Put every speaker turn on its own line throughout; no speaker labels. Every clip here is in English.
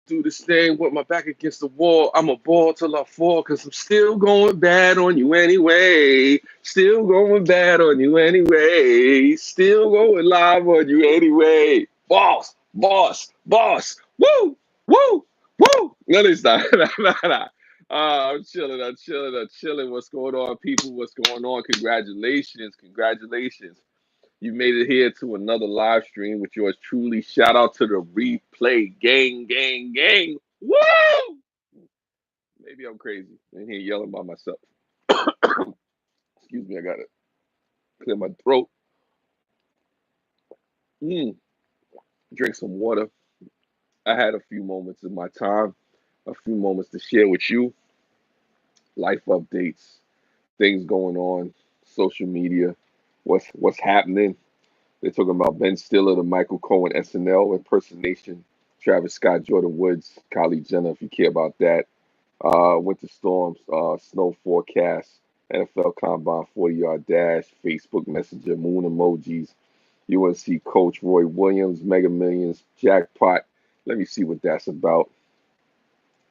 do this thing with my back against the wall. I'm a ball till I fall because I'm still going bad on you anyway. Still going bad on you anyway. Still going live on you anyway. Boss, boss, boss. Woo, woo, woo. No, it's not. Nah, nah, nah. I'm chilling. I'm chilling. I'm chilling. What's going on, people? What's going on? Congratulations. Congratulations. You made it here to another live stream with yours truly. Shout out to the replay gang, gang, gang. Woo! Maybe I'm crazy. In here yelling by myself. Excuse me, I gotta clear my throat. Mm, drink some water. I had a few moments in my time, a few moments to share with you. Life updates, things going on, social media, what's happening. They're talking about Ben Stiller, the Michael Cohen SNL impersonation, Travis Scott, Jordan Woods, Kylie Jenner, if you care about that. Winter storms, snow forecast, NFL Combine 40-yard dash, Facebook Messenger, moon emojis, UNC coach Roy Williams, Mega Millions, jackpot. Let me see what that's about.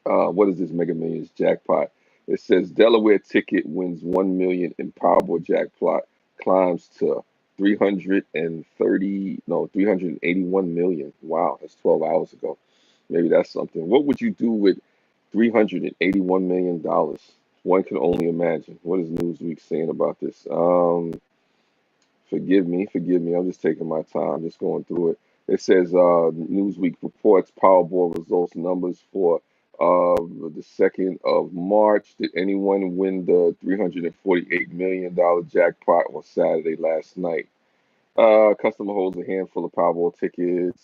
What is this Mega Millions jackpot? It says Delaware ticket wins 1 million in Powerball jackpot, climbs to 330, no, 381 million. Wow, that's 12 hours ago. Maybe that's something. What would you do with $381 million? One can only imagine. What is Newsweek saying about this? Forgive me, forgive me. I'm just taking my time, just going through it. It says Newsweek reports Powerball results numbers for the 2nd of March. Did anyone win the $348 million jackpot on Saturday last night? Customer holds a handful of Powerball tickets,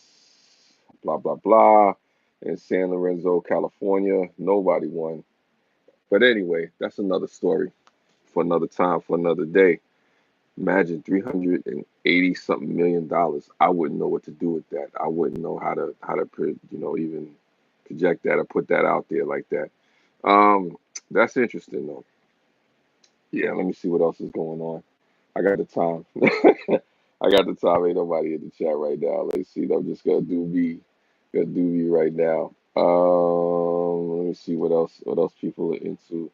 blah, blah, blah. In San Lorenzo, California, nobody won. But anyway, that's another story for another time, for another day. Imagine 380 something $1 million. I wouldn't know what to do with that. I wouldn't know how to even project that or put that out there like that. That's interesting though. Yeah, let me see what else is going on. I got the time. I got the time. Ain't nobody in the chat right now. Let's see. I'm just gonna do me right now. Let me see what else people are into.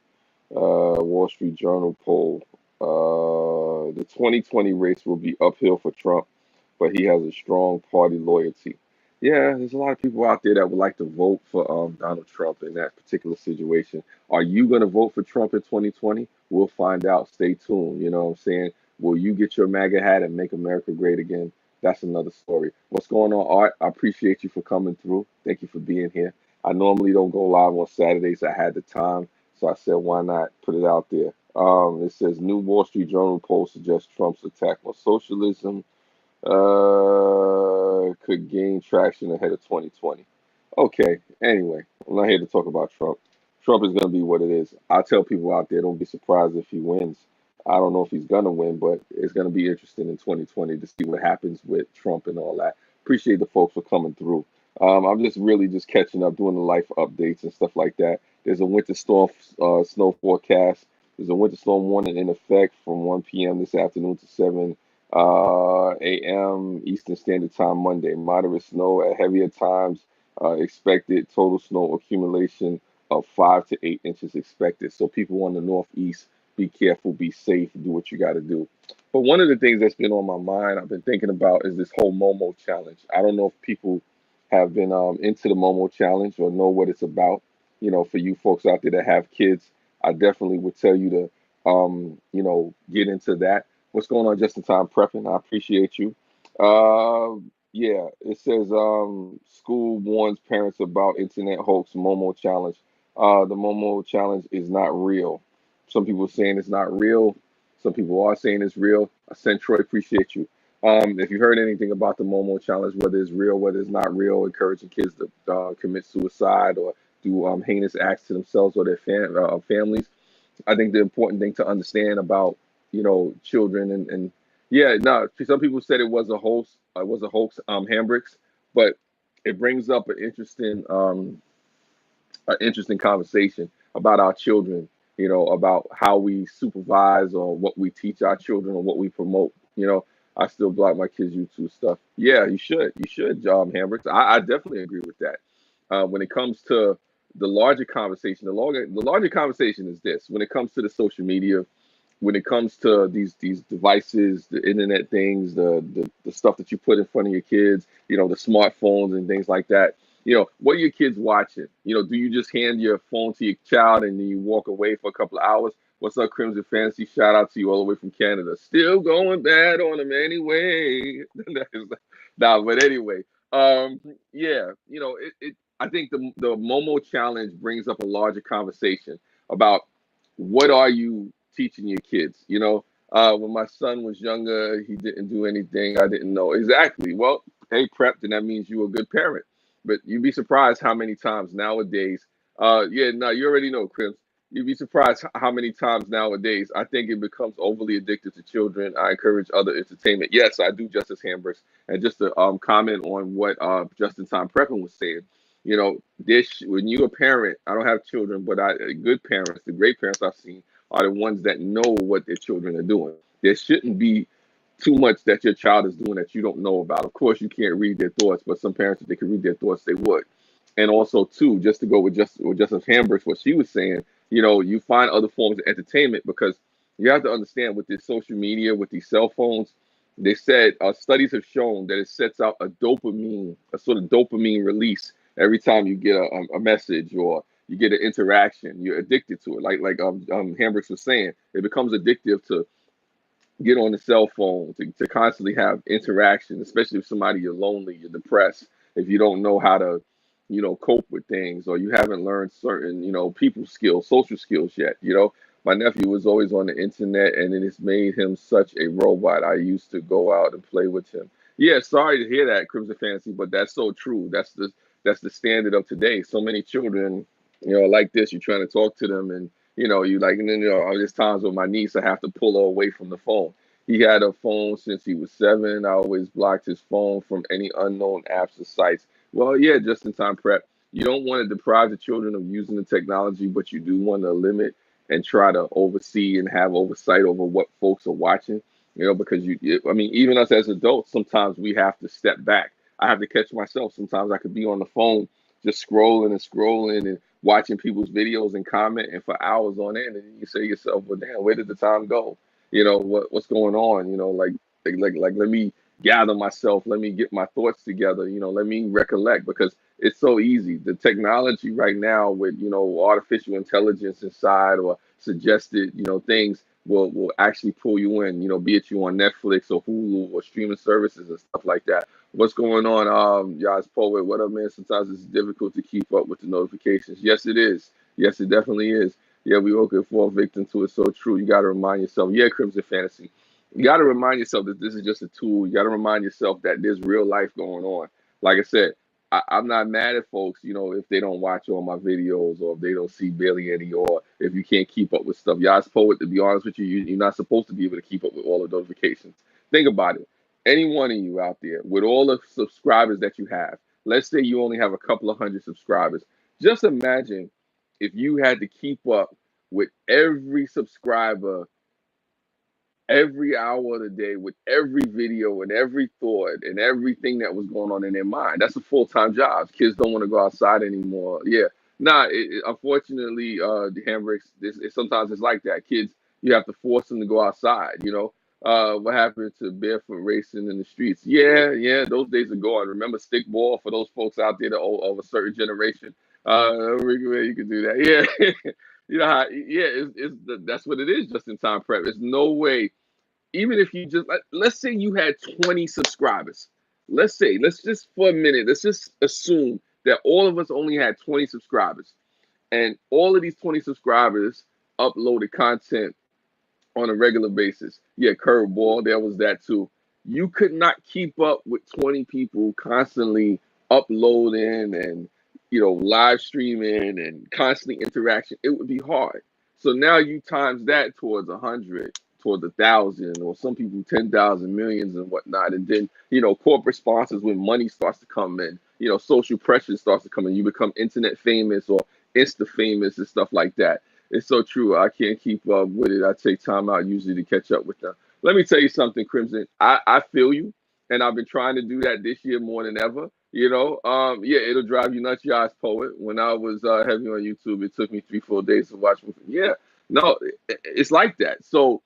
Wall Street Journal poll. The 2020 race will be uphill for Trump, but he has a strong party loyalty. Yeah, there's a lot of people out there that would like to vote for Donald Trump in that particular situation. Are you going to vote for Trump in 2020? We'll find out. Stay tuned. You know what I'm saying? Will you get your MAGA hat and make America great again? That's another story. What's going on, Art? I appreciate you for coming through. Thank you for being here. I normally don't go live on Saturdays. I had the time, so I said, why not put it out there? It says new Wall Street Journal poll suggests Trump's attack on socialism could gain traction ahead of 2020. Okay, anyway, I'm not here to talk about Trump. Trump is going to be what it is. I tell people out there, don't be surprised if he wins. I don't know if he's going to win, but it's going to be interesting in 2020 to see what happens with Trump and all that. Appreciate the folks for coming through. I'm just really just catching up, doing the life updates and stuff like that. There's a winter storm snow forecast. There's a winter storm warning in effect from 1 p.m. this afternoon to 7 a.m. Eastern Standard Time Monday. Moderate snow at heavier times expected. Total snow accumulation of 5 to 8 inches expected. So people on the northeast, be careful, be safe, do what you got to do. But one of the things that's been on my mind, I've been thinking about, is this whole Momo challenge. I don't know if people have been into the Momo challenge or know what it's about. You know, for you folks out there that have kids, I definitely would tell you to, get into that. What's going on, just in time prepping? I appreciate you. Yeah, it says school warns parents about internet hoax Momo challenge. The Momo challenge is not real. Some people are saying it's not real. Some people are saying it's real. I sent Troy, appreciate you. If you heard anything about the Momo challenge, whether it's real, whether it's not real, encouraging kids to commit suicide or do heinous acts to themselves or their families, I think the important thing to understand about children and yeah, no, some people said it was a hoax, Hambricks, but it brings up an interesting conversation about our children, about how we supervise or what we teach our children or what we promote. I still block my kids' YouTube stuff. Yeah, you should, Hambricks. I definitely agree with that. When it comes to the larger conversation, the larger conversation is this: when it comes to the social media, when it comes to these devices, the internet things, the stuff that you put in front of your kids, the smartphones and things like that. What are your kids watching? Do you just hand your phone to your child and then you walk away for a couple of hours? What's up, Crimson Fantasy? Shout out to you all the way from Canada. Still going bad on them anyway. Nah, but anyway, yeah, I think the Momo challenge brings up a larger conversation about what are you teaching your kids? When my son was younger, he didn't do anything. I didn't know exactly. Well, hey, prep, then that means you're a good parent. But you'd be surprised how many times nowadays, yeah, no, you already know, Chris. You'd be surprised how many times nowadays I think it becomes overly addicted to children. I encourage other entertainment. Yes, I do Justice Hamburgs. And just to comment on what Just in Time Prepping was saying, this when you're a parent, I don't have children, but good parents, the great parents I've seen are the ones that know what their children are doing. There shouldn't be too much that your child is doing that you don't know about. Of course, you can't read their thoughts, but some parents, if they could read their thoughts, they would. And also, too, just to go with Justice Hamburg, what she was saying, you find other forms of entertainment because you have to understand with this social media, with these cell phones, they said studies have shown that it sets out a sort of dopamine release every time you get a message or you get an interaction. You're addicted to it. Like Hamburg was saying, it becomes addictive to get on the cell phone, to constantly have interaction, especially if somebody you're lonely, you're depressed, if you don't know how to, cope with things, or you haven't learned certain, people skills, social skills yet. My nephew was always on the internet, and it has made him such a robot. I used to go out and play with him. Yeah, sorry to hear that, Crimson Fantasy, but that's so true. That's the standard of today. So many children, like this. You're trying to talk to them, and you like, and then there's times with my niece, I have to pull her away from the phone. He had a phone since he was 7. I always blocked his phone from any unknown apps or sites. Well, yeah, just in time prep. You don't want to deprive the children of using the technology, but you do want to limit and try to oversee and have oversight over what folks are watching. Because I mean, even us as adults, sometimes we have to step back. I have to catch myself. Sometimes I could be on the phone just scrolling and scrolling and watching people's videos and commenting for hours on end, and you say to yourself, "Well, damn, where did the time go? What's going on? Like let me gather myself, let me get my thoughts together. Let me recollect because it's so easy. The technology right now with artificial intelligence inside or suggested things will actually pull you in. Be it you on Netflix or Hulu or streaming services and stuff like that. What's going on, Yas Poet? What up, man? Sometimes it's difficult to keep up with the notifications. Yes, it is. Yes, it definitely is. Yeah, we all could fall victim to it. So true. You got to remind yourself. Yeah, Crimson Fantasy. You got to remind yourself that this is just a tool. You got to remind yourself that there's real life going on. Like I said, I'm not mad at folks, if they don't watch all my videos or if they don't see barely any or if you can't keep up with stuff. Yas Poet, to be honest with you, you're not supposed to be able to keep up with all the notifications. Think about it. Any one of you out there with all the subscribers that you have, let's say you only have a couple of hundred subscribers. Just imagine if you had to keep up with every subscriber every hour of the day with every video and every thought and everything that was going on in their mind. That's a full-time job. Kids don't want to go outside anymore. Yeah. Nah, unfortunately, the Hambricks, sometimes it's like that. Kids, you have to force them to go outside, what happened to barefoot racing in the streets? Yeah, yeah, those days are gone. Remember stickball for those folks out there of a certain generation? You can do that. Yeah. Yeah, that's what it is just in time prep. There's no way even if you just let's say you had 20 subscribers. Let's just for a minute, let's just assume that all of us only had 20 subscribers and all of these 20 subscribers uploaded content on a regular basis. Yeah, curveball, there was that too. You could not keep up with 20 people constantly uploading and live streaming and constantly interaction. It would be hard. So now you times that towards 100, towards 1,000, or some people 10,000, millions and whatnot. And then corporate sponsors when money starts to come in. Social pressure starts to come in. You become internet famous or Insta famous and stuff like that. It's so true. I can't keep up with it. I take time out usually to catch up with them. Let me tell you something, Crimson. I feel you, and I've been trying to do that this year more than ever. Yeah, it'll drive you nuts. Your eyes poet. When I was heavy on YouTube, it took me 3, 4 days to watch. Yeah, no, it's like that. So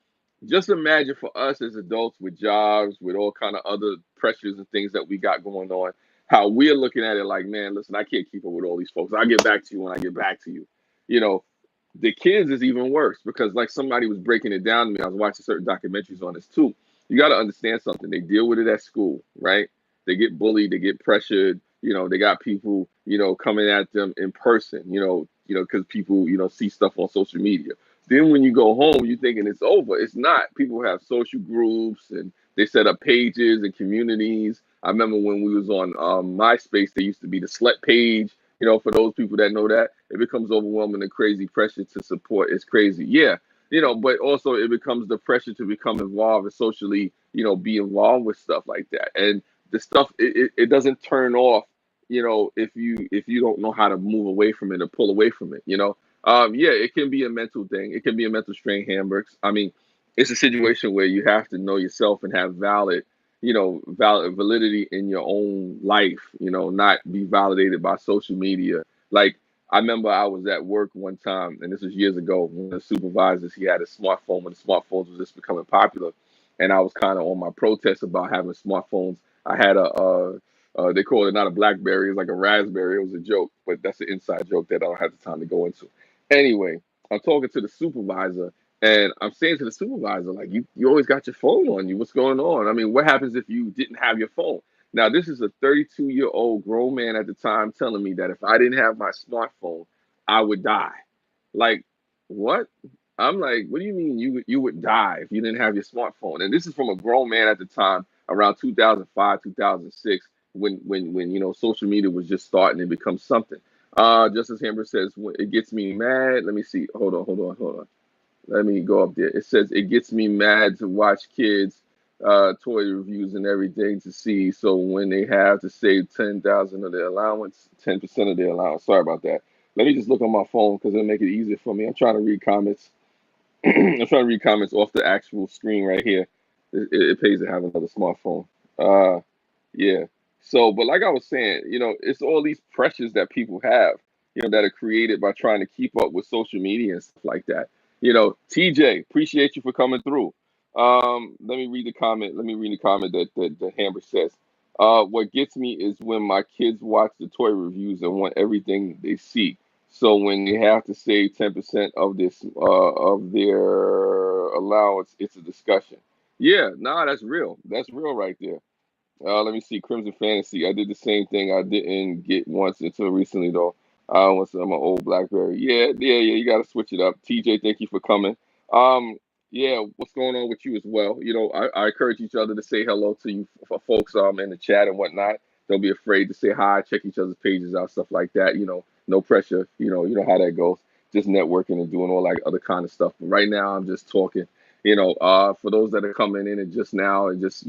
just imagine for us as adults with jobs, with all kind of other pressures and things that we got going on, how we're looking at it. Like, man, listen, I can't keep up with all these folks. I'll get back to you when I get back to you. You know, the kids is even worse because like somebody was breaking it down to me. I was watching certain documentaries on this too. You got to understand something. They deal with it at school, right? They get bullied, they get pressured. They got people, coming at them in person. Because people, see stuff on social media. Then when you go home, you're thinking it's over. It's not. People have social groups and they set up pages and communities. I remember when we was on MySpace, there used to be the slut page. For those people that know that, it becomes overwhelming and crazy pressure to support. It's crazy. Yeah, but also it becomes the pressure to become involved and socially, be involved with stuff like that. And the stuff it doesn't turn off, if you don't know how to move away from it or pull away from it. Yeah, it can be a mental thing. It can be a mental strain, Hamburgs. I mean, it's a situation where you have to know yourself and have valid validity in your own life, not be validated by social media. Like I remember I was at work one time, and this was years ago. One of the supervisors, he had a smartphone when the smartphones was just becoming popular, and I was kind of on my protest about having smartphones. I had they call it not a BlackBerry, it's like a Raspberry. It was a joke, but that's an inside joke that I don't have the time to go into. Anyway, I'm talking to the supervisor, and I'm saying to the supervisor, like, you always got your phone on you. What's going on? I mean, what happens if you didn't have your phone? Now, this is a 32-year-old grown man at the time telling me that if I didn't have my smartphone, I would die. Like, what? I'm like, what do you mean you would die if you didn't have your smartphone? And this is from a grown man at the time, around 2005, 2006, when social media was just starting to become something. Justice Hamber says it gets me mad. Let me see. Hold on. Let me go up there. It says it gets me mad to watch kids toy reviews and everything to see. So when they have to save 10,000 of their allowance, 10% of their allowance. Sorry about that. Let me just look on my phone because it'll make it easier for me. I'm trying to read comments. I'm trying to read comments off the actual screen right here. It pays to have another smartphone. Uh, yeah. So, but like I was saying, it's all these pressures that people have, that are created by trying to keep up with social media and stuff like that. TJ, appreciate you for coming through. Let me read the comment. Let me read the comment that Hamber says. What gets me is when my kids watch the toy reviews and want everything they see. So when they have to save 10% of their allowance, it's a discussion. Yeah, nah, that's real. That's real right there. Let me see. Crimson Fantasy. I did the same thing. I didn't get once until recently though. Once I'm an old BlackBerry. Yeah. You got to switch it up. TJ, thank you for coming. Yeah. What's going on with you as well? I encourage each other to say hello to you for folks in the chat and whatnot. Don't be afraid to say hi. Check each other's pages out, stuff like that. No pressure. You know how that goes. Just networking and doing all that other kind of stuff. But right now, I'm just talking. For those that are coming in and just now and just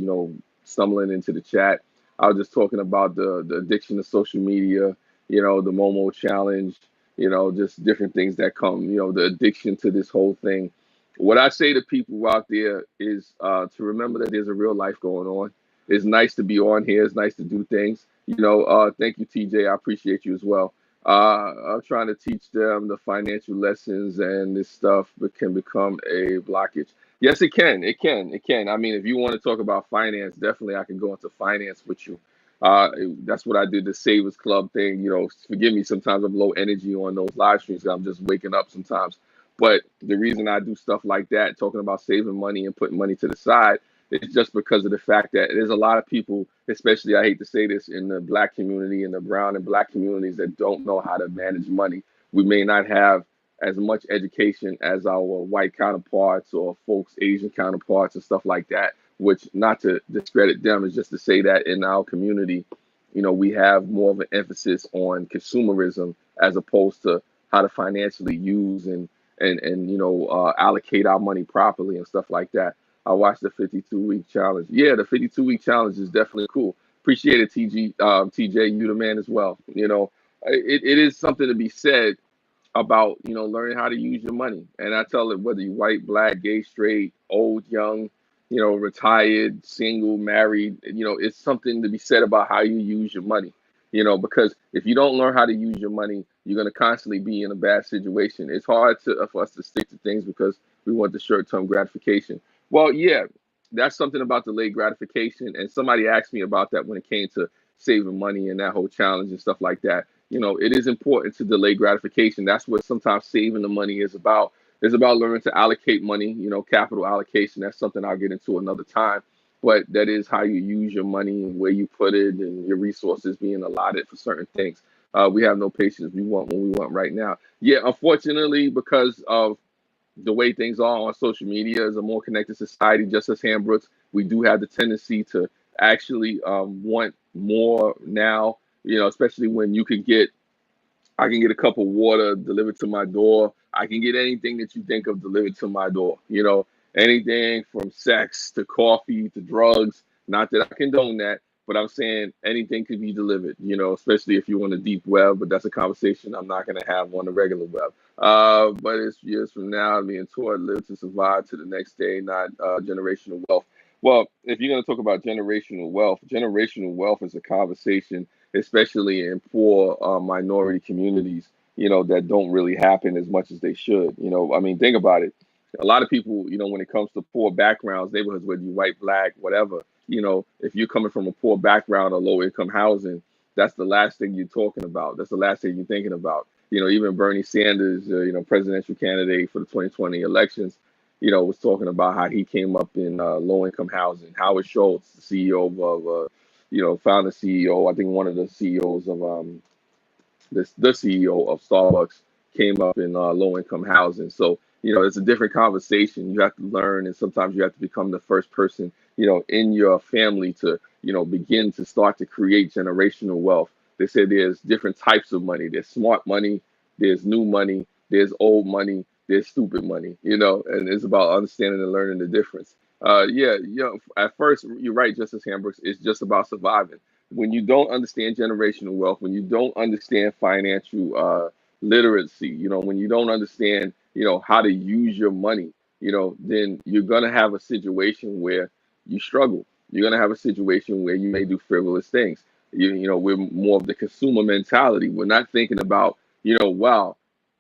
stumbling into the chat. I was just talking about the addiction to social media, the Momo challenge, just different things that come, the addiction to this whole thing. What I say to people out there is to remember that there's a real life going on. It's nice to be on here. It's nice to do things. Thank you, TJ. I appreciate you as well. I'm trying to teach them the financial lessons, and this stuff can become a blockage. Yes, it can. It can. It can. I mean, if you want to talk about finance, definitely I can go into finance with you. That's what I did the Savers Club thing. Forgive me. Sometimes I'm low energy on those live streams. 'Cause I'm just waking up sometimes. But the reason I do stuff like that, talking about saving money and putting money to the side, is just because of the fact that there's a lot of people, especially I hate to say this, in the black community and the brown and black communities that don't know how to manage money. We may not have as much education as our white counterparts or folks, Asian counterparts and stuff like that, which not to discredit them is just to say that in our community, we have more of an emphasis on consumerism as opposed to how to financially use and allocate our money properly and stuff like that. I watched the 52-week challenge. Yeah, the 52-week challenge is definitely cool. Appreciate it, TJ, you the man as well. It is something to be said about learning how to use your money. And I tell it whether you white, black, gay, straight, old, young, retired, single, married, it's something to be said about how you use your money. because if you don't learn how to use your money, you're going to constantly be in a bad situation. It's hard for us to stick to things because we want the short-term gratification. Well, yeah, that's something about delayed gratification. And somebody asked me about that when it came to saving money and that whole challenge and stuff like that. It is important to delay gratification. That's what sometimes saving the money is about. It's about learning to allocate money, capital allocation. That's something I'll get into another time. But that is how you use your money and where you put it and your resources being allotted for certain things. We have no patience. We want what we want right now. Yeah, unfortunately, because of the way things are on social media is a more connected society, just as Hambrooks, we do have the tendency to actually want more now, especially when I can get a cup of water delivered to my door. I can get anything that you think of delivered to my door. Anything from sex to coffee to drugs. Not that I condone that, but I'm saying anything could be delivered, especially if you're on the deep web, but that's a conversation I'm not going to have on the regular web. But it's years from now, being taught live to survive to the next day, not generational wealth. Well, if you're going to talk about generational wealth is a conversation, especially in poor minority communities, that don't really happen as much as they should. I mean, think about it. A lot of people, when it comes to poor backgrounds, neighborhoods, whether you white, black, whatever, if you're coming from a poor background or low income housing, that's the last thing you're talking about. That's the last thing you're thinking about. Even Bernie Sanders, presidential candidate for the 2020 elections, was talking about how he came up in low income housing. Howard Schultz, the CEO of founder CEO, I think one of the CEOs of the CEO of Starbucks came up in low income housing. So, it's a different conversation. You have to learn, and sometimes you have to become the first person, in your family to, begin to start to create generational wealth. They say there's different types of money. There's smart money, there's new money, there's old money, there's stupid money, and it's about understanding and learning the difference. Yeah, at first, you're right, Justice Hambrooks, it's just about surviving. When you don't understand generational wealth, when you don't understand financial literacy, when you don't understand, how to use your money, then you're going to have a situation where you struggle. You're going to have a situation where you may do frivolous things. We're more of the consumer mentality. We're not thinking about, wow,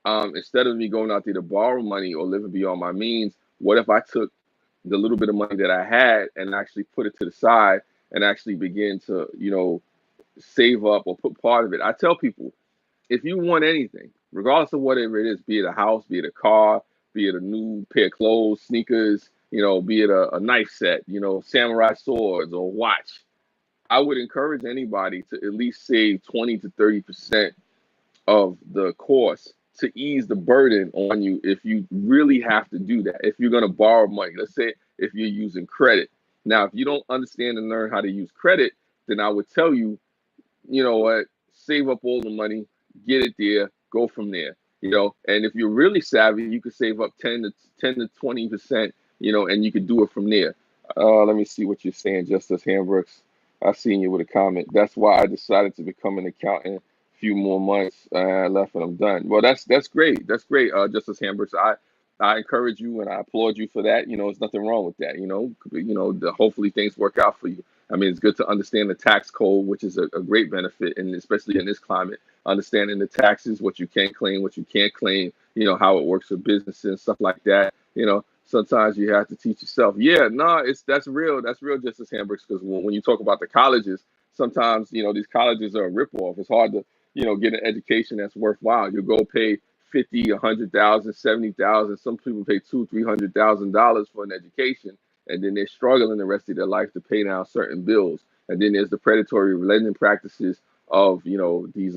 instead of me going out there to borrow money or living beyond my means, what if I took the little bit of money that I had and actually put it to the side and actually begin to, save up or put part of it. I tell people, if you want anything, regardless of whatever it is, be it a house, be it a car, be it a new pair of clothes, sneakers, be it a knife set, samurai swords or watch, I would encourage anybody to at least save 20 to 30% of the cost to ease the burden on you if you really have to do that. If you're going to borrow money, let's say if you're using credit. Now, if you don't understand and learn how to use credit, then I would tell you, you know what, save up all the money, get it there, go from there. And if you're really savvy, you could save up 10 to 20%, and you could do it from there. Let me see what you're saying, Justice Hambrooks. I seen you with a comment. That's why I decided to become an accountant. Few more months left and I'm done. Well, that's great. That's great, Justice Hambrooks. I encourage you and I applaud you for that. There's nothing wrong with that. Hopefully things work out for you. I mean, it's good to understand the tax code, which is a great benefit, and especially in this climate, understanding the taxes, what you can claim, what you can't claim, how it works for businesses and stuff like that. Sometimes you have to teach yourself. Yeah, no, that's real. That's real, Justice Hambrooks, because when you talk about the colleges, sometimes, these colleges are a ripoff. It's hard to, get an education that's worthwhile. You go pay 50, 100,000, 70,000. Some people pay $200,000, $300,000 for an education, and then they're struggling the rest of their life to pay down certain bills. And then there's the predatory lending practices of these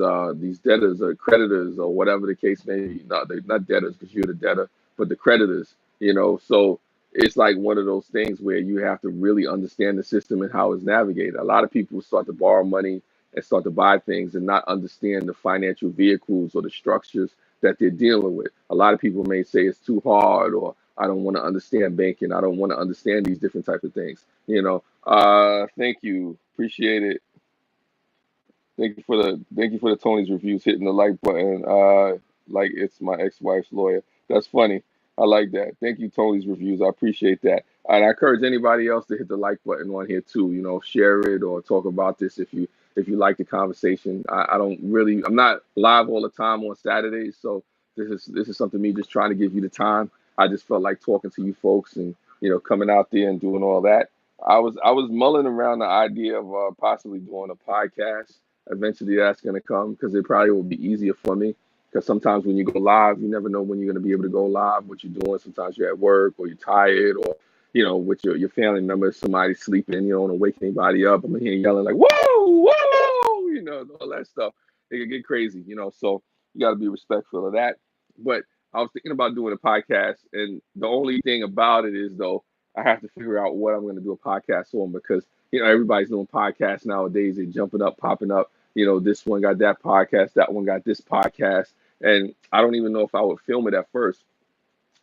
debtors or creditors or whatever the case may be. No, they're not debtors because you're the debtor, but the creditors. So it's like one of those things where you have to really understand the system and how it's navigated. A lot of people start to borrow money and start to buy things and not understand the financial vehicles or the structures that they're dealing with. A lot of people may say it's too hard, or I don't want to understand banking. I don't want to understand these different types of things. Thank you. Appreciate it. Thank you for the Tony's reviews, hitting the like button. Like it's my ex-wife's lawyer. That's funny. I like that. Thank you, Tony's reviews. I appreciate that. And I encourage anybody else to hit the like button on here too. Share it or talk about this if if you like the conversation. I'm not live all the time on Saturdays, so this is something me just trying to give you the time. I just felt like talking to you folks and coming out there and doing all that. I was mulling around the idea of possibly doing a podcast. Eventually, that's going to come because it probably will be easier for me. Because sometimes when you go live, you never know when you're going to be able to go live, what you're doing. Sometimes you're at work or you're tired or with your family members, somebody sleeping, you don't want to wake anybody up. I'm here yelling like, whoa, whoa, all that stuff. It can get crazy. So you got to be respectful of that. But I was thinking about doing a podcast, and the only thing about it is, though, I have to figure out what I'm going to do a podcast on because, everybody's doing podcasts nowadays. They're jumping up, popping up. This one got that podcast, that one got this podcast. And I don't even know if I would film it at first.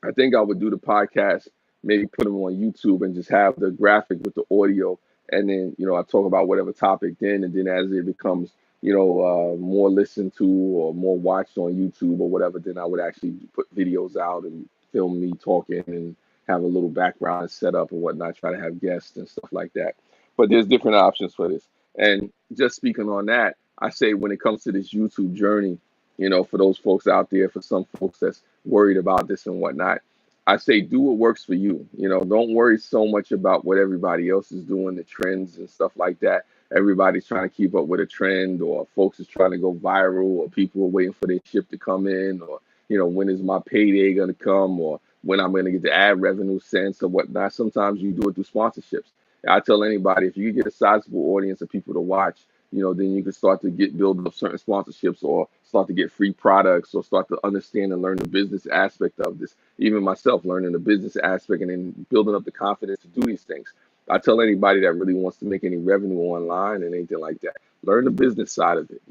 I think I would do the podcast, maybe put them on YouTube and just have the graphic with the audio. And then, I talk about whatever topic then. And then as it becomes, more listened to or more watched on YouTube or whatever, then I would actually put videos out and film me talking and have a little background set up and whatnot, try to have guests and stuff like that. But there's different options for this. And just speaking on that, I say when it comes to this YouTube journey, for those folks out there, for some folks that's worried about this and whatnot, I say do what works for you. Don't worry so much about what everybody else is doing, the trends and stuff like that. Everybody's trying to keep up with a trend, or folks is trying to go viral, or people are waiting for their ship to come in, or when is my payday gonna come, or when I'm gonna get the ad revenue sense or whatnot. Sometimes you do it through sponsorships. I tell anybody if you get a sizable audience of people to watch, then you can start to build up certain sponsorships or start to get free products or start to understand and learn the business aspect of this. Even myself, learning the business aspect and then building up the confidence to do these things. I tell anybody that really wants to make any revenue online and anything like that, learn the business side of it.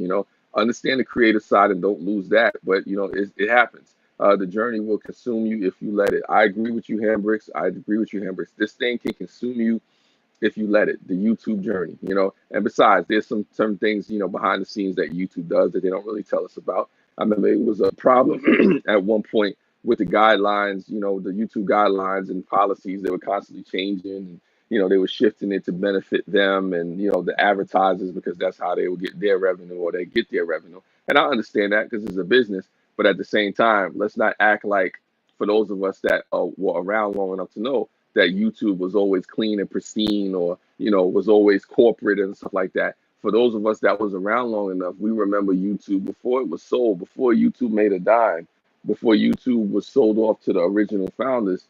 Understand the creative side and don't lose that. But it happens. The journey will consume you if you let it. I agree with you, Handbricks. I agree with you, Handbricks. This thing can consume you if you let it, the YouTube journey. And besides, there's some things, behind the scenes that YouTube does that they don't really tell us about. I remember it was a problem at one point with the guidelines, the YouTube guidelines and policies. They were constantly changing and, they were shifting it to benefit them and, the advertisers because that's how they would get their revenue or they get their revenue. And I understand that because it's a business. But at the same time, let's not act like for those of us that were around long enough to know that YouTube was always clean and pristine or, was always corporate and stuff like that. For those of us that was around long enough, we remember YouTube before it was sold, before YouTube made a dime, before YouTube was sold off to the original founders,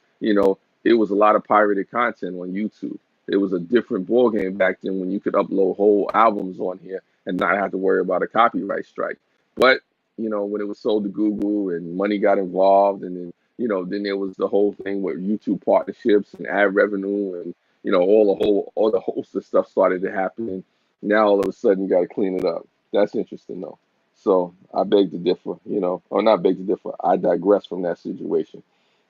it was a lot of pirated content on YouTube. It was a different ballgame back then when you could upload whole albums on here and not have to worry about a copyright strike. But, when it was sold to Google and money got involved and then there was the whole thing with YouTube partnerships and ad revenue and all the host of stuff started to happen. Now all of a sudden you got to clean it up. That's interesting though. So I beg to differ, or not beg to differ. I digress from that situation.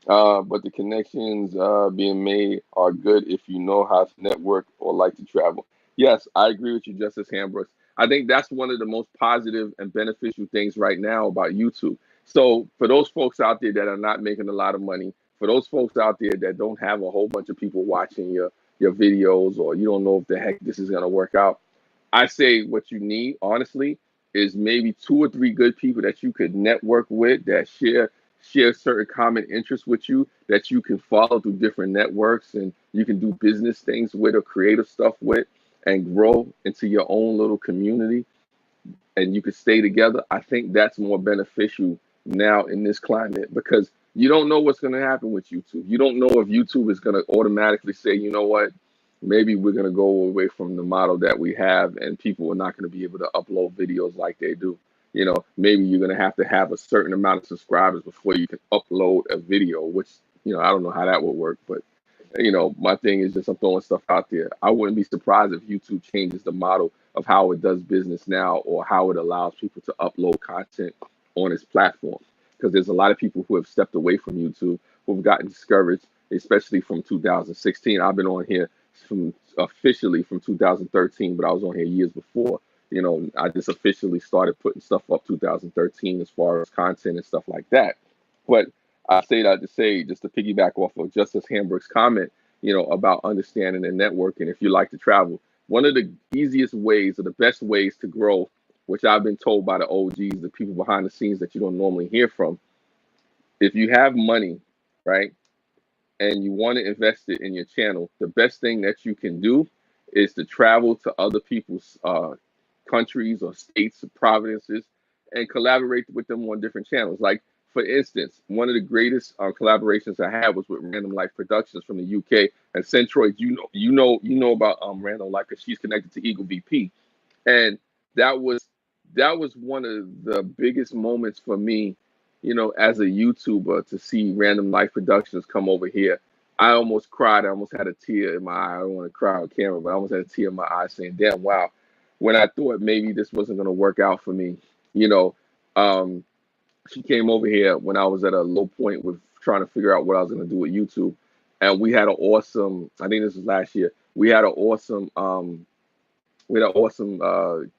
But the connections being made are good if you know how to network or like to travel. Yes, I agree with you, Justice Hambrooks. I think that's one of the most positive and beneficial things right now about YouTube. So for those folks out there that are not making a lot of money, for those folks out there that don't have a whole bunch of people watching your videos, or you don't know if the heck this is gonna work out, I say what you need, honestly, is maybe two or three good people that you could network with that share certain common interests with you that you can follow through different networks and you can do business things with or creative stuff with and grow into your own little community and you could stay together. I think that's more beneficial now in this climate because you don't know what's going to happen with YouTube. You don't know if YouTube is going to automatically say, you know what, maybe we're going to go away from the model that we have and people are not going to be able to upload videos like they do. Maybe you're going to have a certain amount of subscribers before you can upload a video, which, I don't know how that would work, but my thing is just I'm throwing stuff out there. I wouldn't be surprised if YouTube changes the model of how it does business now or how it allows people to upload content on its platform. Because there's a lot of people who have stepped away from YouTube, who've gotten discouraged, especially from 2016. I've been on here officially from 2013, but I was on here years before. I just officially started putting stuff up 2013 as far as content and stuff like that. But I say that to say, just to piggyback off of Justice Hamburg's comment, about understanding and networking. If you like to travel, One of the easiest ways or the best ways to grow, which I've been told by the OGs, the people behind the scenes that you don't normally hear from, if you have money, right, and you want to invest it in your channel, the best thing that you can do is to travel to other people's countries or states or provinces and collaborate with them on different channels. Like, for instance, one of the greatest collaborations I had was with Random Life Productions from the UK. And Centroid, you know about Random Life because she's connected to Eagle VP, and that was that was one of the biggest moments for me, as a YouTuber, to see Random Life Productions come over here. I almost cried. I almost had a tear in my eye. I don't want to cry on camera, but I almost had a tear in my eye saying, damn, wow, when I thought maybe this wasn't going to work out for me. you know um she came over here when I was at a low point with trying to figure out what I was going to do with YouTube, and we had an awesome, I think this was last year, we had an awesome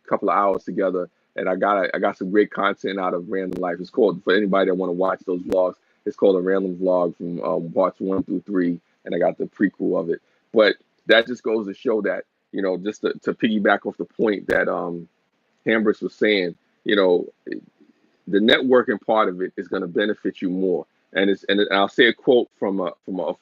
couple of hours together, and I got some great content out of Random Life. It's called, for anybody that want to watch those vlogs, it's called a random vlog from parts 1 through 3, and I got the prequel of it. But that just goes to show that, just to piggyback off the point that Hambris was saying, you know, the networking part of it is going to benefit you more. And I'll say a quote from an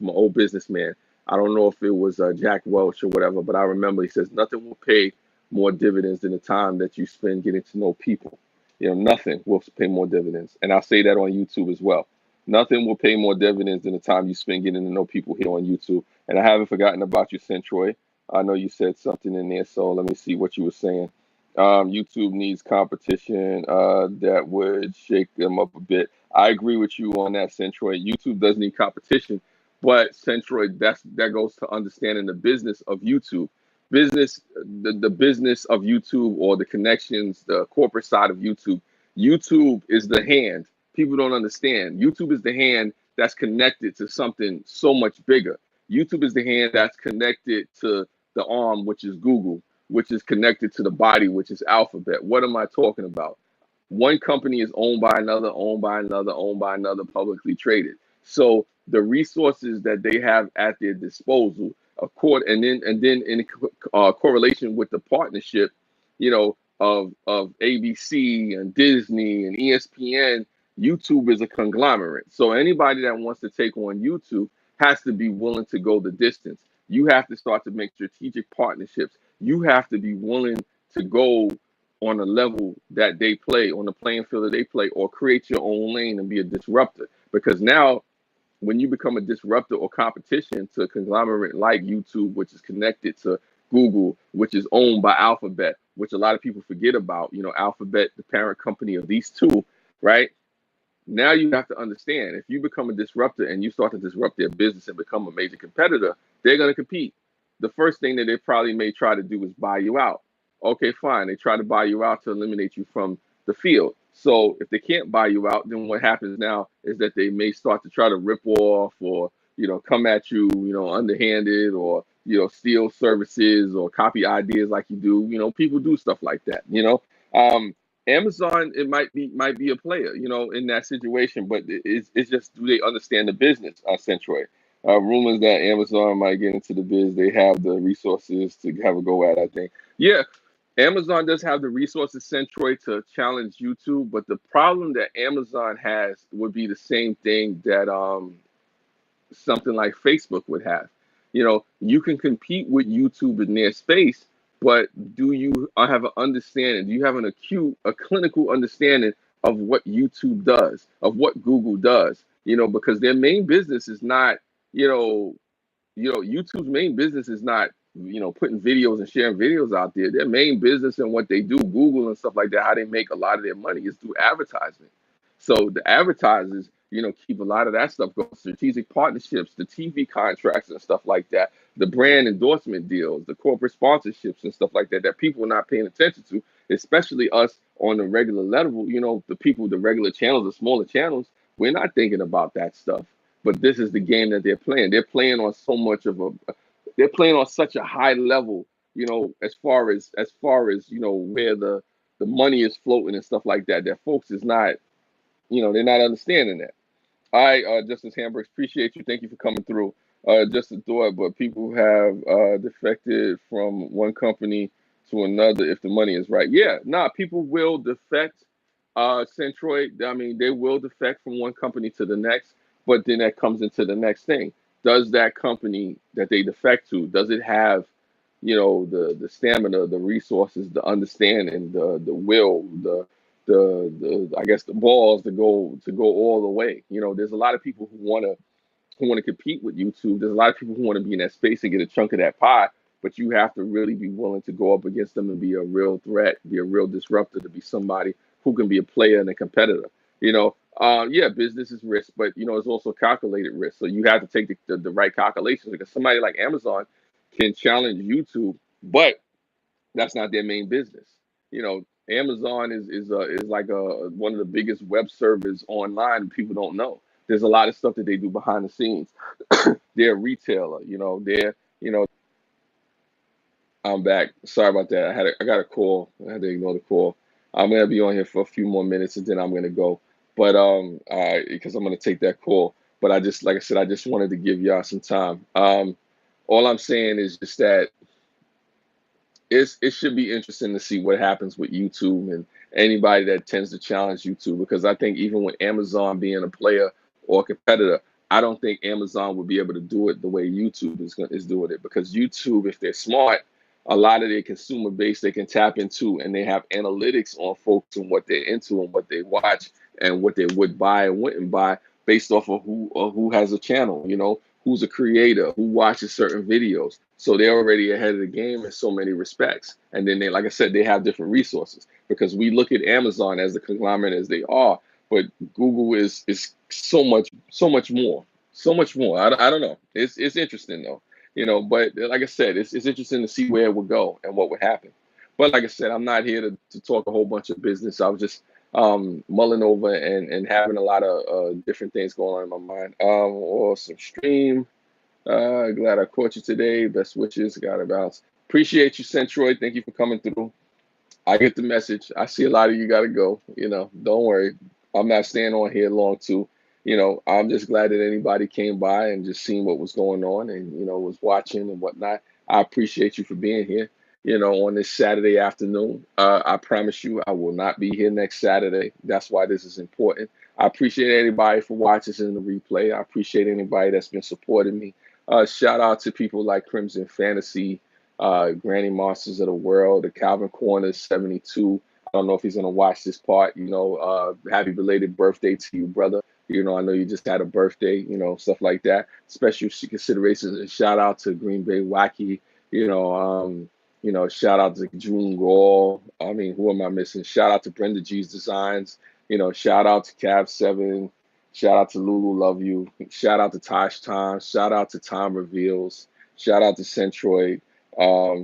old businessman. I don't know if it was Jack Welch or whatever, but I remember he says nothing will pay more dividends than the time that you spend getting to know people. Nothing will pay more dividends, and I'll say that on YouTube as well. Nothing will pay more dividends than the time you spend getting to know people here on YouTube. And I haven't forgotten about you, Centroy. I know you said something in there, so let me see what you were saying. YouTube needs competition that would shake them up a bit. I agree with you on that, Centroid. YouTube does need competition, but Centroid, that goes to understanding the business of YouTube. The business of YouTube, or the connections, the corporate side of YouTube. YouTube is the hand. People don't understand. YouTube is the hand that's connected to something so much bigger. YouTube is the hand that's connected to the arm, which is Google, which is connected to the body, which is Alphabet. What am I talking about? One company is owned by another, owned by another, owned by another, publicly traded. So the resources that they have at their disposal, and then in correlation with the partnership, of ABC and Disney and ESPN, YouTube is a conglomerate. So anybody that wants to take on YouTube has to be willing to go the distance. You have to start to make strategic partnerships. You have to be willing to go on a level that they play, on the playing field that they play, or create your own lane and be a disruptor. Because now, when you become a disruptor or competition to a conglomerate like YouTube, which is connected to Google, which is owned by Alphabet, which a lot of people forget about, Alphabet, the parent company of these two, right? Now you have to understand, if you become a disruptor and you start to disrupt their business and become a major competitor, they're going to compete. The first thing that they probably may try to do is buy you out. Okay, fine. They try to buy you out to eliminate you from the field. So if they can't buy you out, then what happens now is that they may start to try to rip off, or come at you, underhanded, or steal services or copy ideas like you do. People do stuff like that. Amazon, it might be a player, in that situation, but it's just, do they understand the business? Centroid. Rumors that Amazon might get into the biz. They have the resources to have a go at. I think, yeah, Amazon does have the resources, Centroid, to challenge YouTube. But the problem that Amazon has would be the same thing that something like Facebook would have. You can compete with YouTube in their space, but do you have an understanding? Do you have a clinical understanding of what YouTube does, of what Google does? Because their main business is not, you know, YouTube's main business is not, putting videos and sharing videos out there. Their main business and what they do, Google and stuff like that, how they make a lot of their money is through advertisement. So the advertisers, keep a lot of that stuff going. Strategic partnerships, the TV contracts and stuff like that, the brand endorsement deals, the corporate sponsorships and stuff like that, that people are not paying attention to, especially us on the regular level. The people, the regular channels, the smaller channels, we're not thinking about that stuff. But this is the game that they're playing. They're playing on such a high level, as far as where the money is floating and stuff like that. That folks is not, they're not understanding that. All right, Justice Hamburg, appreciate you. Thank you for coming through. Just a thought, but people have defected from one company to another if the money is right. Yeah, nah, people will defect. Centroid, I mean, they will defect from one company to the next, but then that comes into the next thing. Does that company that they defect to, does it have, the stamina, the resources, the understanding, the will, the I guess the balls to go all the way. There's a lot of people who want to compete with YouTube. There's a lot of people who want to be in that space and get a chunk of that pie, but you have to really be willing to go up against them and be a real threat, be a real disruptor, to be somebody who can be a player and a competitor. Yeah, business is risk, but it's also calculated risk. So you have to take the right calculations because somebody like Amazon can challenge YouTube, but that's not their main business. Amazon is like one of the biggest web servers online. People don't know. There's a lot of stuff that they do behind the scenes. They're a retailer. I'm back. Sorry about that. I got a call. I had to ignore the call. I'm gonna be on here for a few more minutes and then I'm gonna go. But because I'm gonna take that call. But like I said, I just wanted to give y'all some time. All I'm saying is just that it should be interesting to see what happens with YouTube and anybody that tends to challenge YouTube, because I think even with Amazon being a player or a competitor, I don't think Amazon would be able to do it the way YouTube is doing it, because YouTube, if they're smart, a lot of their consumer base they can tap into, and they have analytics on folks and what they're into and what they watch and what they would buy and wouldn't buy based off of who has a channel, who's a creator, who watches certain videos. So they're already ahead of the game in so many respects. And then like I said, they have different resources, because we look at Amazon as the conglomerate as they are, but Google is so much more, so much more. I don't know. It's interesting though, But like I said, it's interesting to see where it would go and what would happen. But like I said, I'm not here to talk a whole bunch of business. I was just mulling over and having a lot of different things going on in my mind. Awesome stream. Glad I caught you today. Best wishes. Got to bounce. Appreciate you, Centroid. Thank you for coming through. I get the message. I see a lot of you got to go. Don't worry. I'm not staying on here long too. I'm just glad that anybody came by and just seen what was going on and, was watching and whatnot. I appreciate you for being here, on this Saturday afternoon. I promise you, I will not be here next Saturday. That's why this is important. I appreciate anybody for watching in the replay. I appreciate anybody that's been supporting me. Shout out to people like Crimson Fantasy, Granny Monsters of the World, the Calvin Corners 72. I don't know if he's gonna watch this part. Happy belated birthday to you, brother. I know you just had a birthday. Stuff like that. Special considerations and shout out to Green Bay Wacky. You know, shout out to June Gall. I mean, who am I missing? Shout out to Brenda G's Designs. Shout out to Cab Seven. Shout out to Lulu Love You. Shout out to Tosh Time. Shout out to Time Reveals. Shout out to Centroid.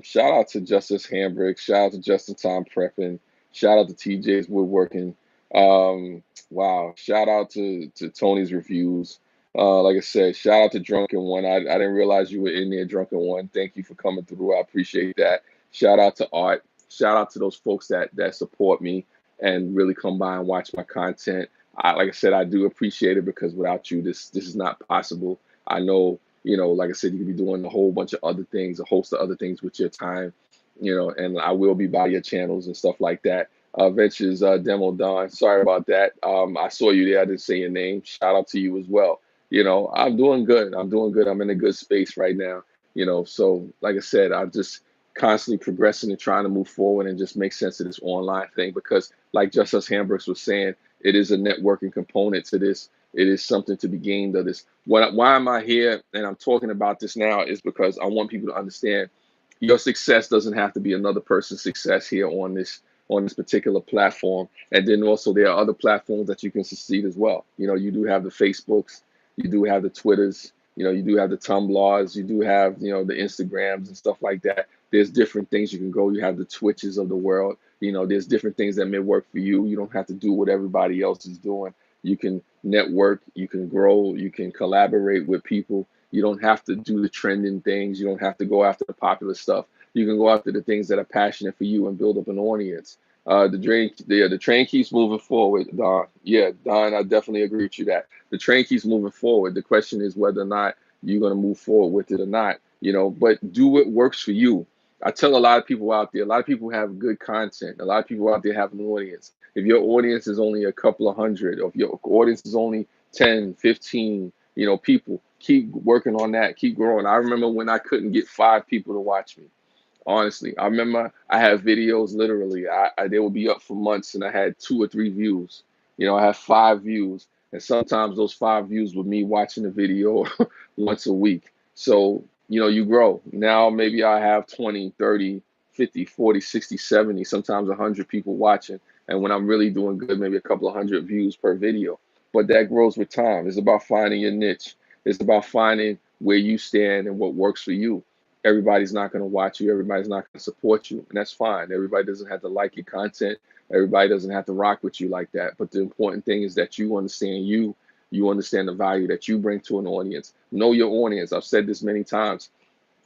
Shout out to Justice Hambrick. Shout out to Just in Time Prepping. Shout out to TJ's Woodworking. Wow. Shout out to Tony's Reviews. Like I said, shout out to Drunken One. I didn't realize you were in there, Drunken One. Thank you for coming through. I appreciate that. Shout out to Art. Shout out to those folks that support me and really come by and watch my content. Like I said, I do appreciate it, because without you, this is not possible. I know, like I said, you could be doing a whole bunch of other things, a host of other things with your time, and I will be by your channels and stuff like that. Ventures, Demo Don, sorry about that. I saw you there. I didn't say your name. Shout out to you as well. I'm doing good. I'm doing good. I'm in a good space right now. So like I said, I'm just constantly progressing and trying to move forward and just make sense of this online thing, because like Justice Hambrooks was saying, it is a networking component to this. It is something to be gained of this. Why am I here and I'm talking about this now is because I want people to understand your success doesn't have to be another person's success here on this particular platform. And then also there are other platforms that you can succeed as well. You do have the Facebooks, you do have the Twitters, you do have the Tumblrs, you do have, the Instagrams and stuff like that. There's different things you can go. You have the Twitches of the world. There's different things that may work for you. You don't have to do what everybody else is doing. You can network, you can grow, you can collaborate with people. You don't have to do the trending things. You don't have to go after the popular stuff. You can go after the things that are passionate for you and build up an audience. The train keeps moving forward, Don. Yeah, Don, I definitely agree with you that the train keeps moving forward. The question is whether or not you're gonna move forward with it or not. But do what works for you. I tell a lot of people out there, a lot of people have good content. A lot of people out there have an audience. If your audience is only a couple of hundred, or if your audience is only 10, 15, people, keep working on that, keep growing. I remember when I couldn't get 5 people to watch me. Honestly, I remember I had videos literally. They would be up for months, and I had 2 or 3 views. I had 5 views, and sometimes those 5 views were me watching the video once a week. So you grow. Now maybe I have 20, 30, 50, 40, 60, 70, sometimes 100 people watching, and when I'm really doing good, maybe a couple of hundred views per video. But that grows with time. It's about finding your niche. It's about finding where you stand and what works for you. Everybody's not going to watch you. Everybody's not going to support you. And that's fine. Everybody doesn't have to like your content. Everybody doesn't have to rock with you like that. But the important thing is that you understand you understand the value that you bring to an audience. Know your audience. I've said this many times.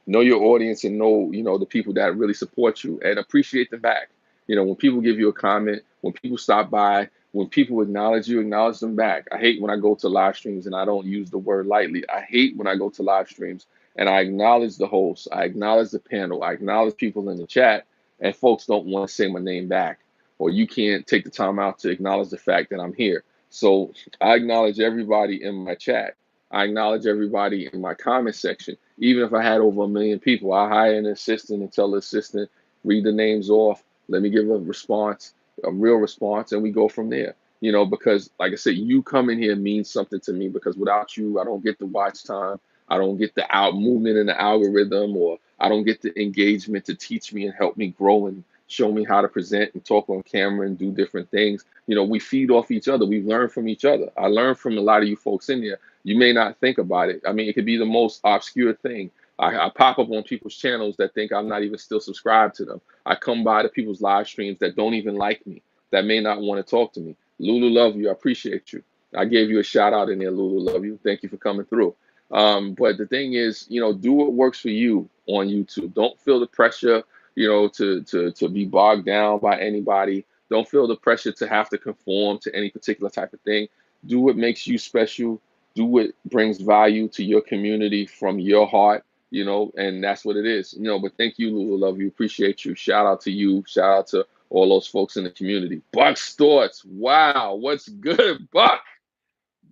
Know your audience and know, the people that really support you and appreciate them back. When people give you a comment, when people stop by, when people acknowledge you, acknowledge them back. I hate when I go to live streams, and I don't use the word lightly. I hate when I go to live streams and I acknowledge the host, I acknowledge the panel, I acknowledge people in the chat, and folks don't want to say my name back, or you can't take the time out to acknowledge the fact that I'm here. So I acknowledge everybody in my chat. I acknowledge everybody in my comment section. Even if I had over 1 million people, I hire an assistant and tell the assistant, read the names off, let me give a response, a real response, and we go from there. Because like I said, you coming here means something to me, because without you, I don't get the watch time. I don't get the out movement in the algorithm, or I don't get the engagement to teach me and help me grow and show me how to present and talk on camera and do different things. We feed off each other. We learn from each other. I learned from a lot of you folks in there. You may not think about it. I mean, it could be the most obscure thing. I pop up on people's channels that think I'm not even still subscribed to them. I come by to people's live streams that don't even like me, that may not want to talk to me. Lulu, love you. I appreciate you. I gave you a shout out in there, Lulu. Love you. Thank you for coming through. But the thing is, do what works for you on YouTube. Don't feel the pressure, to be bogged down by anybody. Don't feel the pressure to have to conform to any particular type of thing. Do what makes you special. Do what brings value to your community from your heart, and that's what it is. But thank you, Lulu. Love you. Appreciate you. Shout out to you. Shout out to all those folks in the community. Buck's Thoughts. Wow. What's good, Buck?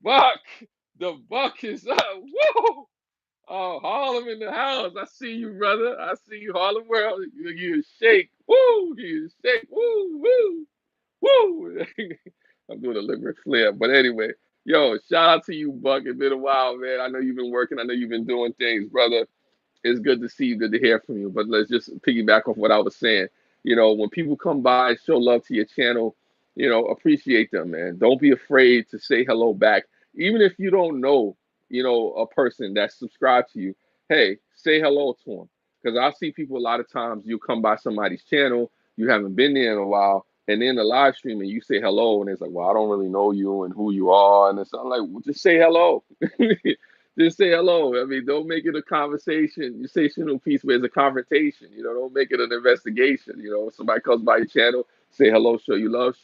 Buck. The Buck is up. Woo! Oh, Harlem in the house. I see you, brother. I see you, Harlem World. You shake. Woo! You shake. Woo! Woo! Woo! I'm doing a liquid flare. But anyway, yo, shout out to you, Buck. It's been a while, man. I know you've been working. I know you've been doing things, brother. It's good to see you, good to hear from you. But let's just piggyback off what I was saying. When people come by, show love to your channel, appreciate them, man. Don't be afraid to say hello back. Even if you don't know, a person that's subscribed to you, hey, say hello to them. Because I see people a lot of times, you come by somebody's channel, you haven't been there in a while, and then the live stream and you say hello, and it's like, well, I don't really know you and who you are. And it's I'm like, well, just say hello. Just say hello. I mean, don't make it a conversational piece where it's a confrontation. Don't make it an investigation. If somebody comes by your channel, say hello, show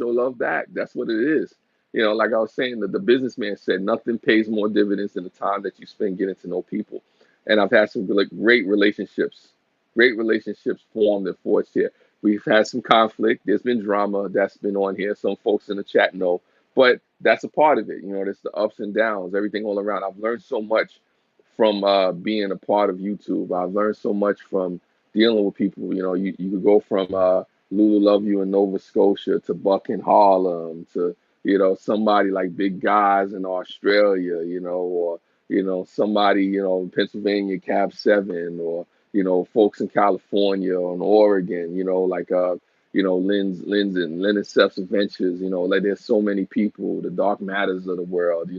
love back. That's what it is. Like I was saying, the businessman said, nothing pays more dividends than the time that you spend getting to know people. And I've had some great relationships formed and forged here. We've had some conflict. There's been drama that's been on here. Some folks in the chat know, but that's a part of it. There's the ups and downs, everything all around. I've learned so much from being a part of YouTube. I've learned so much from dealing with people. You could go from Lulu Love You in Nova Scotia to Buck in Harlem to somebody like Big Guys in Australia, or somebody in Pennsylvania Cab 7, or folks in California and Oregon, like Lynn's and Lynn and Seth's Adventures, like there's so many people, the Dark Matters of the world,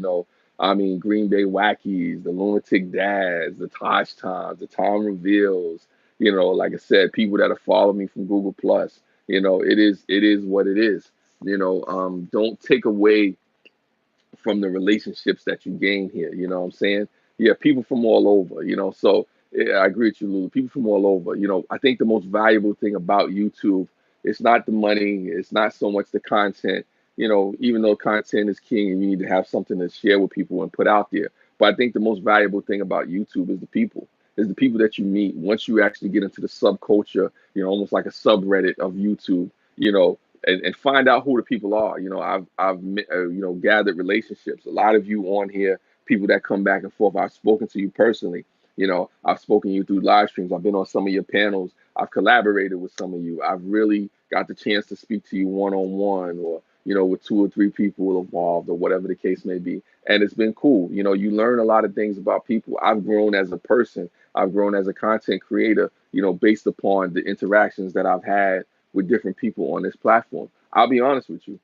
I mean, Green Bay Wackies, the Lunatic Dads, the Tosh Times, the Time Reveals, like I said, people that have followed me from Google Plus, it is what it is. Don't take away from the relationships that you gain here. You know what I'm saying? Yeah, people from all over, So yeah, I agree with you, Lulu. People from all over. I think the most valuable thing about YouTube, it's not the money, it's not so much the content. Even though content is king and you need to have something to share with people and put out there. But I think the most valuable thing about YouTube is the people, is the people that you meet once you actually get into the subculture, almost like a subreddit of YouTube, and find out who the people are. I've gathered relationships. A lot of you on here, people that come back and forth. I've spoken to you personally. I've spoken to you through live streams. I've been on some of your panels. I've collaborated with some of you. I've really got the chance to speak to you one on one, or with two or three people involved, or whatever the case may be. And it's been cool. You learn a lot of things about people. I've grown as a person. I've grown as a content creator, based upon the interactions that I've had with different people on this platform. I'll be honest with you.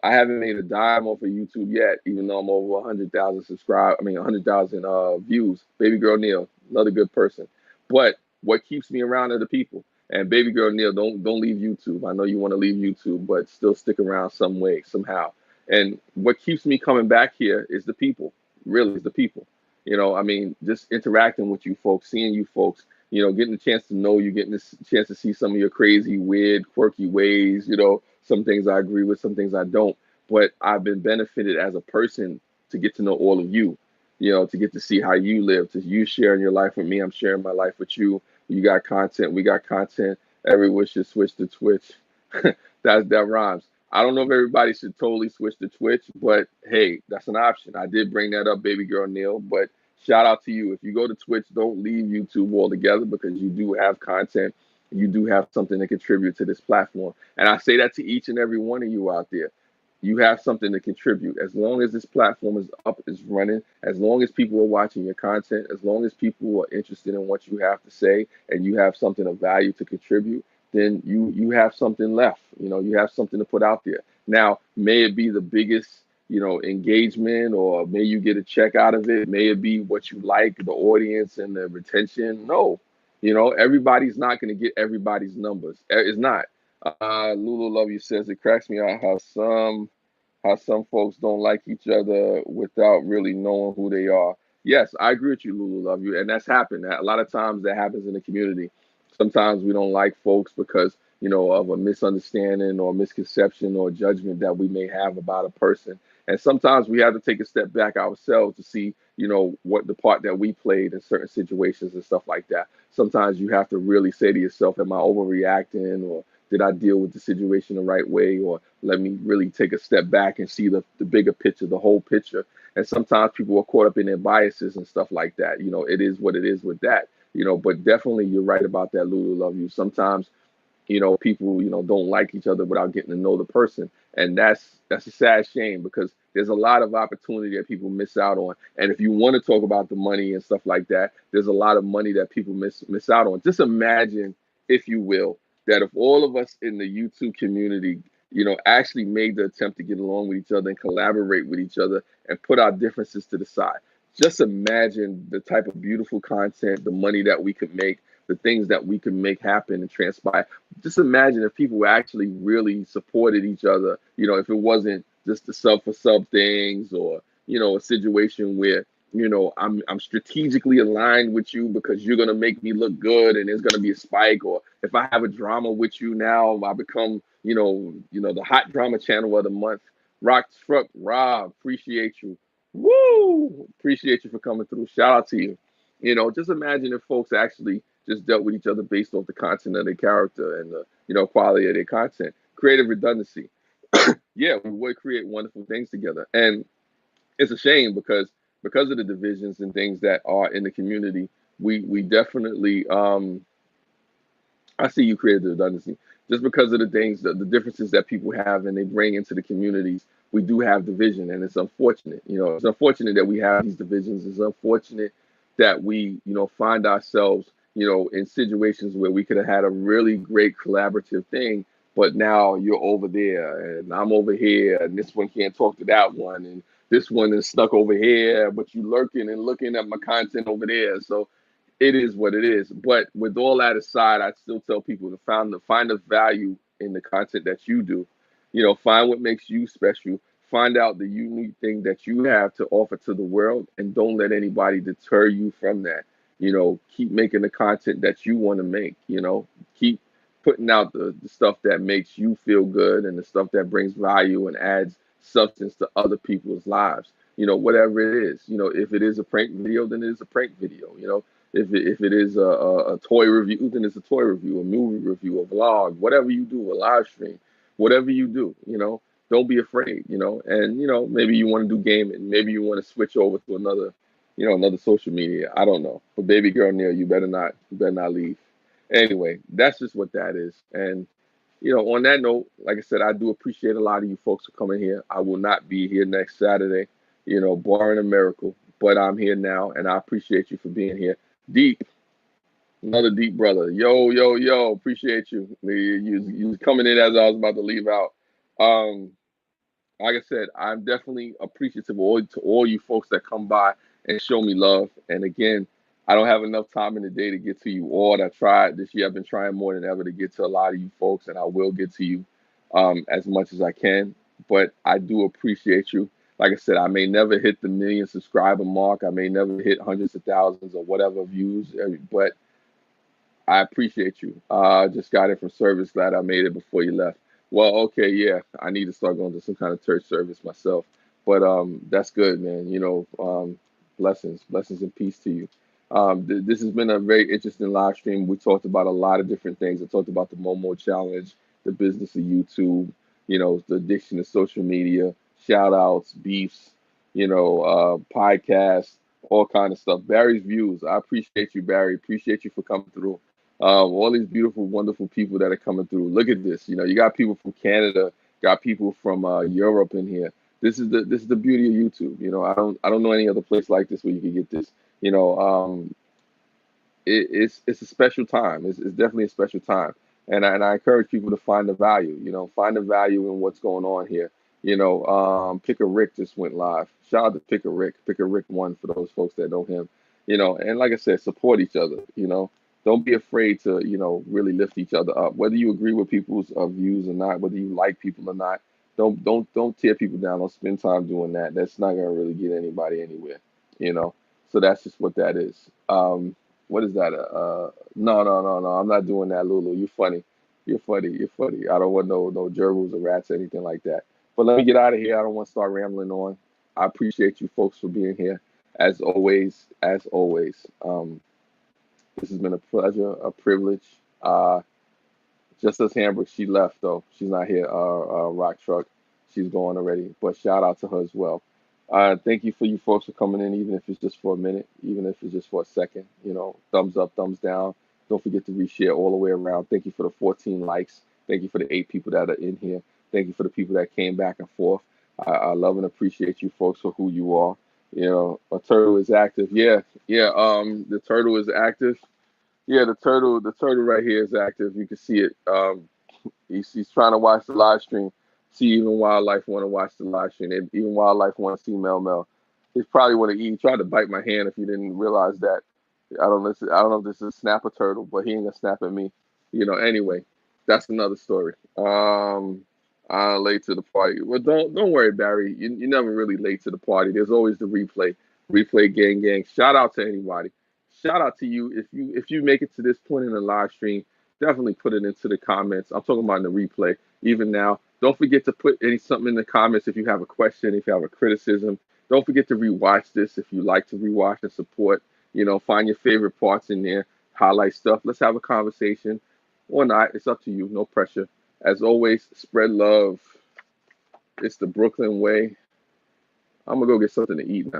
I haven't made a dime off of YouTube yet, even though I'm over 100,000 subscribed. I mean, 100,000 views. Baby girl Neil, another good person. But what keeps me around are the people. And baby girl Neil, don't leave YouTube. I know you want to leave YouTube, but still stick around some way, somehow. And what keeps me coming back here is the people. Really, is the people. I mean, just interacting with you folks, seeing you folks, getting a chance to know you, getting this chance to see some of your crazy, weird, quirky ways. Some things I agree with, some things I don't. But I've been benefited as a person to get to know all of you, to get to see how you live, to you sharing your life with me. I'm sharing my life with you. You got content, we got content. Everyone should switch to Twitch. That rhymes. I don't know if everybody should totally switch to Twitch, but hey, that's an option. I did bring that up, baby girl Neil, but shout out to you. If you go to Twitch, don't leave YouTube altogether, because you do have content. You do have something to contribute to this platform. And I say that to each and every one of you out there. You have something to contribute. As long as this platform is up, is running, as long as people are watching your content, as long as people are interested in what you have to say, and you have something of value to contribute, then you have something left. You have something to put out there. Now, may it be the biggest, engagement, or may you get a check out of it, may it be what you like, the audience and the retention. No, everybody's not going to get everybody's numbers. It's not. Lulu Love You says it cracks me out how some folks don't like each other without really knowing who they are. Yes, I agree with you, Lulu Love You, and that's happened. A lot of times that happens in the community. Sometimes we don't like folks because of a misunderstanding or misconception or judgment that we may have about a person. And sometimes we have to take a step back ourselves to see, what the part that we played in certain situations and stuff like that. Sometimes you have to really say to yourself, am I overreacting, or did I deal with the situation the right way? Or let me really take a step back and see the bigger picture, the whole picture. And sometimes people are caught up in their biases and stuff like that. It is what it is with that. But definitely you're right about that, Lulu Love You. Sometimes people don't like each other without getting to know the person, and that's a sad shame, because there's a lot of opportunity that people miss out on. And if you want to talk about the money and stuff like that, there's a lot of money that people miss out on. Just imagine, if you will, that if all of us in the YouTube community actually made the attempt to get along with each other and collaborate with each other and put our differences to the side. Just imagine the type of beautiful content, the money that we could make, the things that we could make happen and transpire. Just imagine if people actually really supported each other, if it wasn't just the sub for sub things, or, a situation where, I'm strategically aligned with you because you're gonna make me look good and there's gonna be a spike. Or if I have a drama with you, now I become, the hot drama channel of the month. Rock Truck Rob, appreciate you. Woo! Appreciate you for coming through. Shout out to you. Just imagine if folks actually just dealt with each other based off the content of their character and the quality of their content. Creative redundancy. Yeah, we would create wonderful things together. And it's a shame because of the divisions and things that are in the community, we definitely I see you create the redundancy. Just because of the things, the differences that people have and they bring into the communities, we do have division, and it's unfortunate. It's unfortunate that we have these divisions. It's unfortunate that we, find ourselves, in situations where we could have had a really great collaborative thing, but now you're over there and I'm over here, and this one can't talk to that one, and this one is stuck over here, but you lurking and looking at my content over there. So it is what it is. But with all that aside, I still tell people to find the value in the content that you do. Find what makes you special. Find out the unique thing that you have to offer to the world, and don't let anybody deter you from that. Keep making the content that you want to make. Keep putting out the stuff that makes you feel good, and the stuff that brings value and adds substance to other people's lives. whatever it is. If it is a prank video, then it is a prank video. If it is a toy review, then it's a toy review, a movie review, a vlog, whatever you do, a live stream, whatever you do, don't be afraid, and maybe you want to do gaming, maybe you want to switch over to another social media. I don't know. But baby girl Neil, you better not leave. Anyway, that's just what that is. And on that note, like I said, I do appreciate a lot of you folks for coming here. I will not be here next Saturday, barring a miracle, but I'm here now, and I appreciate you for being here. Deep, another deep brother. Yo, yo, yo, appreciate you. You was coming in as I was about to leave out. Um, like I said, I'm definitely appreciative to all you folks that come by and show me love. And again, I don't have enough time in the day to get to you all. I tried this year. I've been trying more than ever to get to a lot of you folks, and I will get to you as much as I can. But I do appreciate you. Like I said, I may never hit the million subscriber mark. I may never hit hundreds of thousands or whatever views, but I appreciate you. I just got it from service. Glad I made it before you left. Well, okay, yeah, I need to start going to some kind of church service myself. But that's good, man. Blessings and peace to you. This has been a very interesting live stream. We talked about a lot of different things. I talked about the Momo challenge, the business of YouTube, the addiction to social media, shout outs, beefs, podcasts, all kind of stuff. Barry's views. I appreciate you, Barry. Appreciate you for coming through. All these beautiful, wonderful people that are coming through. Look at this. You got people from Canada, got people from Europe in here. This is the beauty of YouTube. I don't know any other place like this where you can get this. It's a special time. It's definitely a special time, and I encourage people to find the value. Find the value in what's going on here. Pick a Rick just went live. Shout out to Pick a Rick. Pick a Rick one for those folks that know him. And like I said, support each other. Don't be afraid to really lift each other up. Whether you agree with people's views or not, whether you like people or not, don't tear people down. Don't spend time doing that. That's not gonna really get anybody anywhere. You know. So that's just what that is. What is that? No, no, no, no. I'm not doing that, Lulu. You're funny. You're funny. You're funny. I don't want no gerbils or rats or anything like that. But let me get out of here. I don't want to start rambling on. I appreciate you folks for being here. As always, as always. This has been a pleasure, a privilege. Just as Hamburg, she left though. She's not here. Rock Truck, she's gone already. But shout out to her as well. Thank you for you folks for coming in, even if it's just for a minute, even if it's just for a second. Thumbs up, thumbs down. Don't forget to reshare all the way around. Thank you for the 14 likes. Thank you for the 8 people that are in here. Thank you for the people that came back and forth. I love and appreciate you folks for who you are. A turtle is active. Yeah, yeah. The turtle is active. Yeah, the turtle right here is active. You can see it. He's trying to watch the live stream. See, even wildlife want to watch the live stream. Even wildlife want to see Mel Mel. He's probably want to eat. He tried to bite my hand if you didn't realize that. I don't know if this is a snapper turtle, but he ain't gonna snap at me. Anyway, that's another story. Late to the party. Well, don't worry, Barry. You're never really late to the party. There's always the replay. Replay gang. Shout out to anybody. Shout out to you if you make it to this point in the live stream. Definitely put it into the comments. I'm talking about in the replay. Even now, don't forget to put something in the comments if you have a question, if you have a criticism. Don't forget to rewatch this if you like to rewatch and support. Find your favorite parts in there, highlight stuff. Let's have a conversation or not. It's up to you. No pressure. As always, spread love. It's the Brooklyn way. I'm gonna go get something to eat now.